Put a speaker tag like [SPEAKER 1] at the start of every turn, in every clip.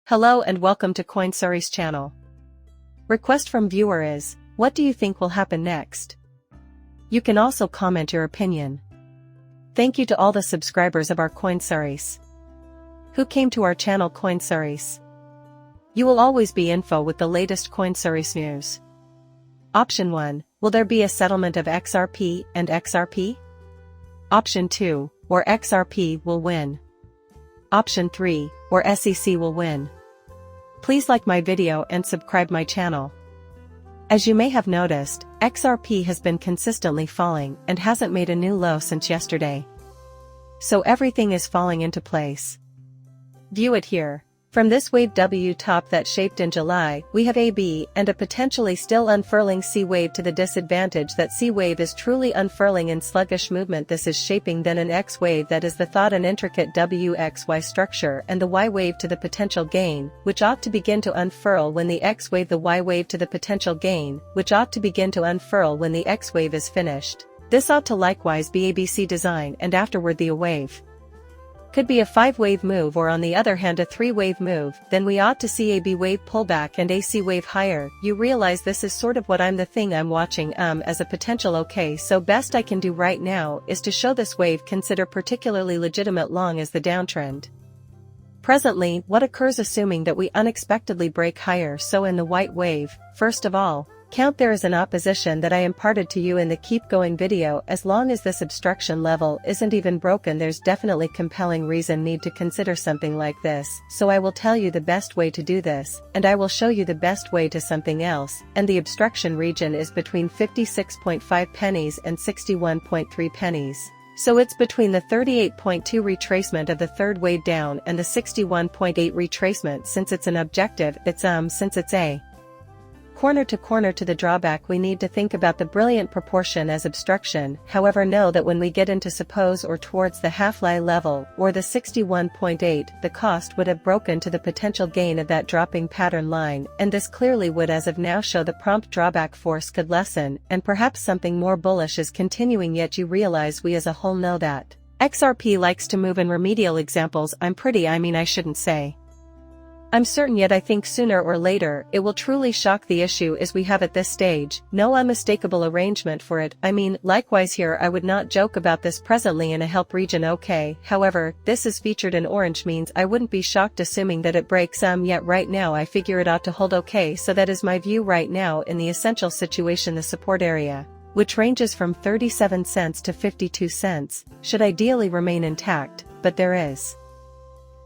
[SPEAKER 1] Hello and welcome to CoinSuri's channel. Request from viewer is, what do you think will happen next? You can also comment your opinion. Thank you to all the subscribers of our CoinSuris. Who came to our channel CoinSuris? You will always be info with the latest CoinSuris news. Option 1, will there be a settlement of XRP and XRP? Option 2, or XRP will win. Option 3, or SEC will win. Please like my video and subscribe my channel. As you may have noticed, XRP has been consistently falling and hasn't made a new low since yesterday. So everything is falling into place. View it here. From this wave W top that shaped in July, we have a B and a potentially still unfurling C wave. To the disadvantage that C wave is truly unfurling in sluggish movement, this is shaping then an X wave that is the thought an intricate WXY structure, and the Y wave to the potential gain, which ought to begin to unfurl when the X wave, the Y wave to the potential gain, which ought to begin to unfurl when the X wave is finished. This ought to likewise be ABC design and afterward the A wave. Could be a 5-wave move, or on the other hand a 3-wave move. Then we ought to see a B wave pullback and a C wave higher. You realize this is sort of what I'm watching as a potential. Okay, so best I can do right now is to show this wave consider particularly legitimate long as the downtrend. Presently, what occurs assuming that we unexpectedly break higher? So in the white wave, first of all, count there is an opposition that I imparted to you in the keep going video. As long as this obstruction level isn't even broken, there's definitely compelling reason need to consider something like this. So I will tell you the best way to do this, and I will show you the best way to something else, and the obstruction region is between 56.5 pennies and 61.3 pennies. So it's between the 38.2 retracement of the third wave down and the 61.8 retracement. Since it's an objective, since it's a corner to the drawback, we need to think about the brilliant proportion as obstruction. However, know that when we get into suppose or towards the half-lie level or the 61.8, the cost would have broken to the potential gain of that dropping pattern line, and this clearly would as of now show the prompt drawback force could lessen, and perhaps something more bullish is continuing. Yet you realize we as a whole know that XRP likes to move in remedial examples. I shouldn't say I'm certain, yet I think sooner or later it will truly shock. The issue is we have at this stage no unmistakable arrangement for it. Likewise here I would not joke about this presently in a help region. Okay, however, this is featured in orange means I wouldn't be shocked assuming that it breaks yet right now I figure it ought to hold. Okay, so that is my view right now in the essential situation. The support area, which ranges from 37 cents to 52 cents, should ideally remain intact, but there is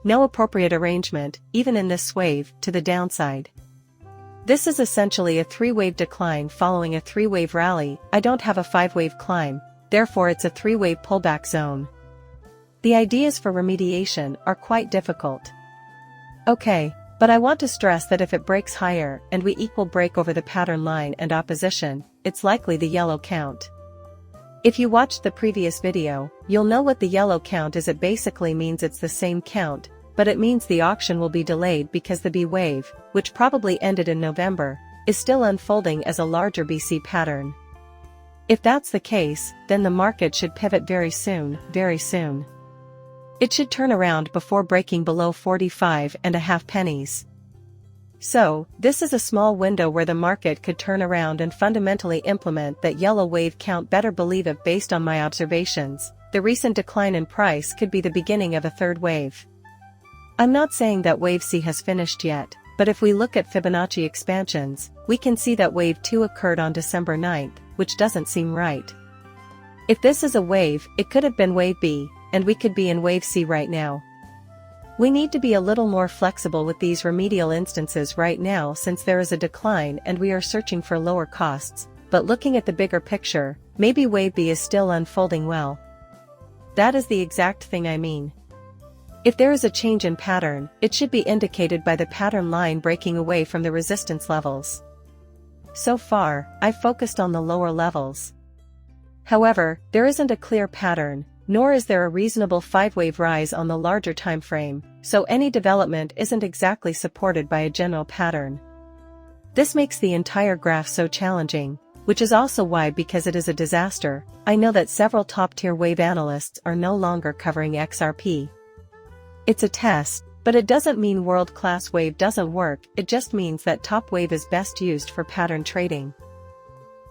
[SPEAKER 1] no appropriate arrangement, even in this wave, to the downside. This is essentially a 3-wave decline following a 3-wave rally. I don't have a 5-wave climb, therefore it's a 3-wave pullback zone. The ideas for remediation are quite difficult. Okay, but I want to stress that if it breaks higher and we equal break over the pattern line and opposition, it's likely the yellow count. If you watched the previous video, you'll know what the yellow count is. It basically means it's the same count, but it means the auction will be delayed because the B wave, which probably ended in November, is still unfolding as a larger BC pattern. If that's the case, then the market should pivot very soon, very soon. It should turn around before breaking below 45.5 pennies. So, this is a small window where the market could turn around and fundamentally implement that yellow wave count. Better believe it. Based on my observations, the recent decline in price could be the beginning of a third wave. I'm not saying that wave C has finished yet, but if we look at Fibonacci expansions, we can see that wave 2 occurred on December 9th, which doesn't seem right. If this is a wave, it could have been wave B, and we could be in wave C right now. We need to be a little more flexible with these remedial instances right now since there is a decline and we are searching for lower costs, but looking at the bigger picture, maybe wave B is still unfolding well. That is the exact thing I mean. If there is a change in pattern, it should be indicated by the pattern line breaking away from the resistance levels. So far, I've focused on the lower levels. However, there isn't a clear pattern, nor is there a reasonable 5-wave rise on the larger time frame, so any development isn't exactly supported by a general pattern. This makes the entire graph so challenging, which is also why, because it is a disaster, I know that several top-tier wave analysts are no longer covering XRP. It's a test, But it doesn't mean world-class wave doesn't work, it just means that top wave is best used for pattern trading.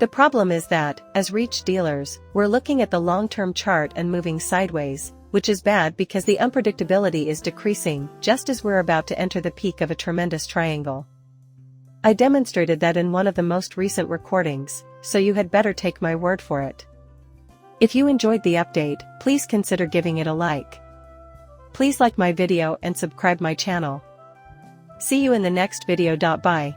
[SPEAKER 1] The problem is that, as reach dealers, we're looking at the long-term chart and moving sideways, which is bad because the unpredictability is decreasing just as we're about to enter the peak of a tremendous triangle. I demonstrated that in one of the most recent recordings, so you had better take my word for it. If you enjoyed the update, please consider giving it a like. Please like my video and subscribe my channel. See you in the next video. Bye.